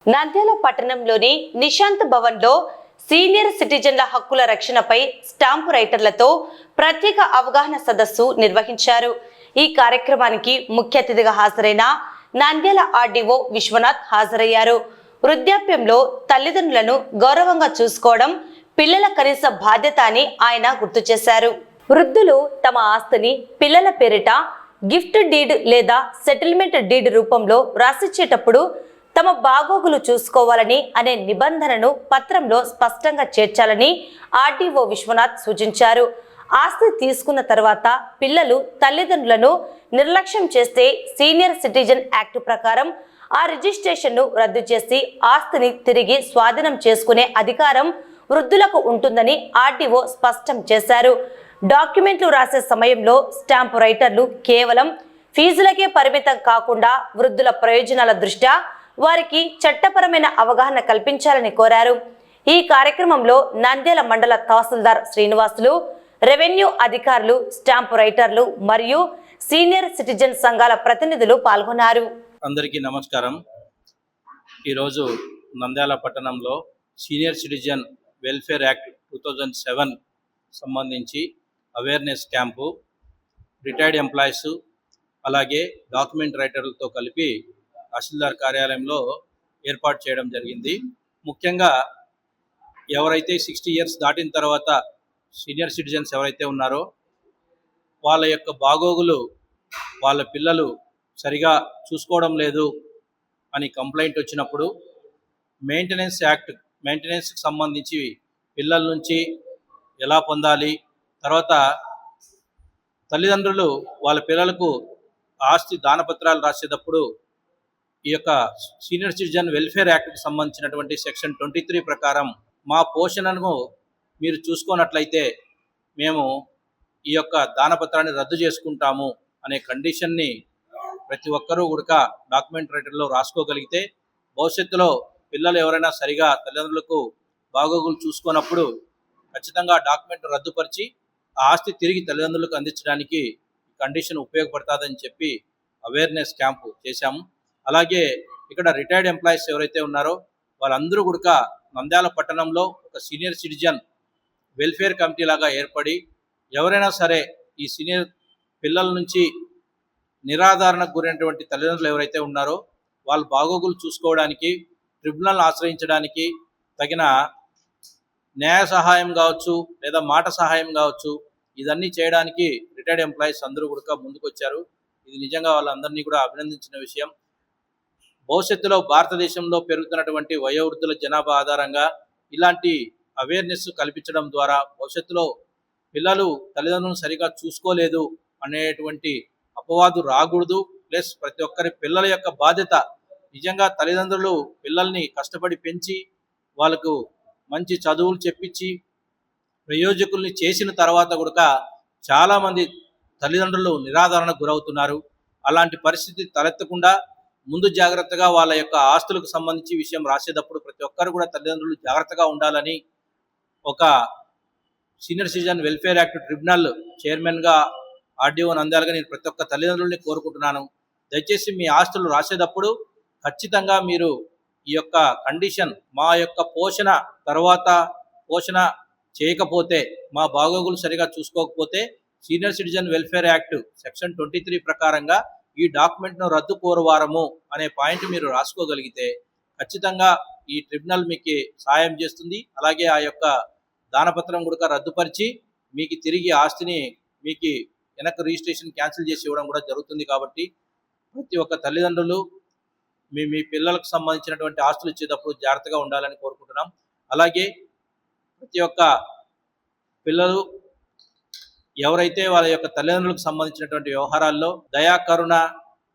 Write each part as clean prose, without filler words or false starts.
నంద్యాల పట్టణంలోని నిశాంత్ భవన్లో సీనియర్ సిటిజన్ల హక్కుల రక్షణపై స్టాంపు రైటర్లతో ప్రత్యేక అవగాహన సదస్సు నిర్వహించారు. ఈ కార్యక్రమానికి ముఖ్య అతిథిగా హాజరైన నంద్యాల ఆర్డీఓ విశ్వనాథ్ హాజరయ్యారు. వృద్ధాప్యంలో తల్లిదండ్రులను గౌరవంగా చూసుకోవడం పిల్లల కనీస బాధ్యత అని ఆయన గుర్తు చేశారు. వృద్ధులు తమ ఆస్తిని పిల్లల పేరిట గిఫ్ట్ డీడ్ లేదా సెటిల్మెంట్ డీడ్ రూపంలో రాసిచ్చేటప్పుడు తమ బాగోగులు చూసుకోవాలని అనే నిబంధనను పత్రంలో స్పష్టంగా చేర్చాలని ఆర్డీఓ విశ్వనాథ్ సూచించారు. ఆస్తి తీసుకున్న తర్వాత పిల్లలు తల్లిదండ్రులను నిర్లక్ష్యం చేస్తే సీనియర్ సిటిజన్ యాక్ట్ ప్రకారం ఆ రిజిస్ట్రేషన్ను రద్దు చేసి ఆస్తిని తిరిగి స్వాధీనం చేసుకునే అధికారం వృద్ధులకు ఉంటుందని ఆర్డీఓ స్పష్టం చేశారు. డాక్యుమెంట్లు రాసే సమయంలో స్టాంపు రైటర్లు కేవలం ఫీజులకే పరిమితం కాకుండా వృద్ధుల ప్రయోజనాల దృష్ట్యా వారికి చట్టపరమైన అవగాహన కల్పించాలని కోరారు. ఈ కార్యక్రమంలో నంద్యాల మండల తహసీల్దార్ శ్రీనివాసులు, రెవెన్యూ అధికారులు, స్టాంపు రైటర్లు మరియు సీనియర్ సిటిజన్ సంఘాల ప్రతినిధులు పాల్గొన్నారు. అందరికీ నమస్కారం. ఈరోజు నంద్యాల పట్టణంలో సీనియర్ సిటిజన్ వెల్ఫేర్ యాక్ట్ 2007 సంబంధించి అవేర్నెస్ క్యాంపు రిటైర్డ్ ఎంప్లాయీస్ అలాగే డాక్యుమెంట్ రైటర్లతో కలిపి తహసీల్దార్ కార్యాలయంలో ఏర్పాటు చేయడం జరిగింది. ముఖ్యంగా ఎవరైతే 60 ఇయర్స్ దాటిన తర్వాత సీనియర్ సిటిజన్స్ ఎవరైతే ఉన్నారో వాళ్ళ యొక్క బాగోగులు వాళ్ళ పిల్లలు సరిగా చూసుకోవడం లేదు అని కంప్లైంట్ వచ్చినప్పుడు మెయింటెనెన్స్కి సంబంధించి పిల్లల నుంచి ఎలా పొందాలి, తర్వాత తల్లిదండ్రులు వాళ్ళ పిల్లలకు ఆస్తి దానపత్రాలు రాసేటప్పుడు ఈ యొక్క సీనియర్ సిటిజన్ వెల్ఫేర్ యాక్ట్కి సంబంధించినటువంటి సెక్షన్ 23 ప్రకారం మా పోషణను మీరు చూసుకున్నట్లయితే మేము ఈ యొక్క దానపత్రాన్ని రద్దు చేసుకుంటాము అనే కండిషన్ని ప్రతి ఒక్కరూ కూడా డాక్యుమెంట్ రైటర్లో రాసుకోగలిగితే భవిష్యత్తులో పిల్లలు ఎవరైనా సరిగా తల్లిదండ్రులకు బాగోగులు చూసుకున్నప్పుడు ఖచ్చితంగా డాక్యుమెంట్ రద్దుపరిచి ఆ ఆస్తి తిరిగి తల్లిదండ్రులకు అందించడానికి కండిషన్ ఉపయోగపడుతుందని చెప్పి అవేర్నెస్ క్యాంపు చేశాము. అలాగే ఇక్కడ రిటైర్డ్ ఎంప్లాయీస్ ఎవరైతే ఉన్నారో వాళ్ళందరూ కూడా నంద్యాల పట్టణంలో ఒక సీనియర్ సిటిజన్ వెల్ఫేర్ కమిటీ లాగా ఏర్పడి ఎవరైనా సరే ఈ సీనియర్ పిల్లల నుంచి నిరాధారణకు గురైనటువంటి తల్లిదండ్రులు ఎవరైతే ఉన్నారో వాళ్ళ బాగోగులు చూసుకోవడానికి ట్రిబ్యునల్ ఆశ్రయించడానికి తగిన న్యాయ సహాయం కావచ్చు లేదా మాట సహాయం కావచ్చు ఇదన్నీ చేయడానికి రిటైర్డ్ ఎంప్లాయీస్ అందరూ కూడా ముందుకొచ్చారు. ఇది నిజంగా వాళ్ళందరినీ కూడా అభినందించిన విషయం. భవిష్యత్తులో భారతదేశంలో పెరుగుతున్నటువంటి వయోవృద్ధుల జనాభా ఆధారంగా ఇలాంటి అవేర్నెస్ కల్పించడం ద్వారా భవిష్యత్తులో పిల్లలు తల్లిదండ్రులను సరిగా చూసుకోలేదు అనేటువంటి అపవాదు రాకూడదు. ప్లస్ ప్రతి ఒక్కరి పిల్లల యొక్క బాధ్యత నిజంగా తల్లిదండ్రులు పిల్లల్ని కష్టపడి పెంచి వాళ్ళకు మంచి చదువులు చెప్పించి ప్రయోజకుల్ని చేసిన తర్వాత కూడా చాలామంది తల్లిదండ్రులు నిరాదరణకు గురవుతున్నారు. అలాంటి పరిస్థితి తలెత్తకుండా ముందు జాగ్రత్తగా వాళ్ళ యొక్క ఆస్తులకు సంబంధించి విషయం రాసేటప్పుడు ప్రతి ఒక్కరు కూడా తల్లిదండ్రులు జాగ్రత్తగా ఉండాలని ఒక senior citizen welfare act tribunal చైర్మన్గా ఆర్డీఓ నంద్యాలగా నేను ప్రతి ఒక్క తల్లిదండ్రులని కోరుకుంటున్నాను. దయచేసి మీ ఆస్తులు రాసేటప్పుడు ఖచ్చితంగా మీరు ఈ యొక్క కండిషన్ మా యొక్క పోషణ చేయకపోతే మా బాగోగులు సరిగా చూసుకోకపోతే senior citizen welfare act section 23 ప్రకారంగా ఈ డాక్యుమెంట్ను రద్దు కోరువారము అనే పాయింట్ మీరు రాసుకోగలిగితే ఖచ్చితంగా ఈ ట్రిబ్యునల్ మీకు సాయం చేస్తుంది. అలాగే ఆ యొక్క దానపత్రం కూడా రద్దుపరిచి మీకు తిరిగి ఆస్తిని మీకు వెనక్కి రిజిస్ట్రేషన్ క్యాన్సిల్ చేసి ఇవ్వడం కూడా జరుగుతుంది. కాబట్టి ప్రతి ఒక్క తల్లిదండ్రులు మీ పిల్లలకు సంబంధించినటువంటి ఆస్తులు ఇచ్చేటప్పుడు జాగ్రత్తగా ఉండాలని కోరుకుంటున్నాం. అలాగే ప్రతి ఒక్క పిల్లలు ఎవరైతే వాళ్ళ యొక్క తల్లిదండ్రులకు సంబంధించినటువంటి వ్యవహారాల్లో దయా కరుణ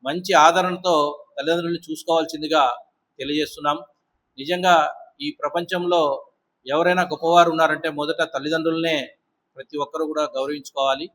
మంచి ఆదరణతో తల్లిదండ్రులను చూసుకోవాల్సిందిగా తెలియజేస్తున్నాం. నిజంగా ఈ ప్రపంచంలో ఎవరైనా గొప్పవారు ఉన్నారంటే మొదట తల్లిదండ్రులనే ప్రతి ఒక్కరూ కూడా గౌరవించుకోవాలి.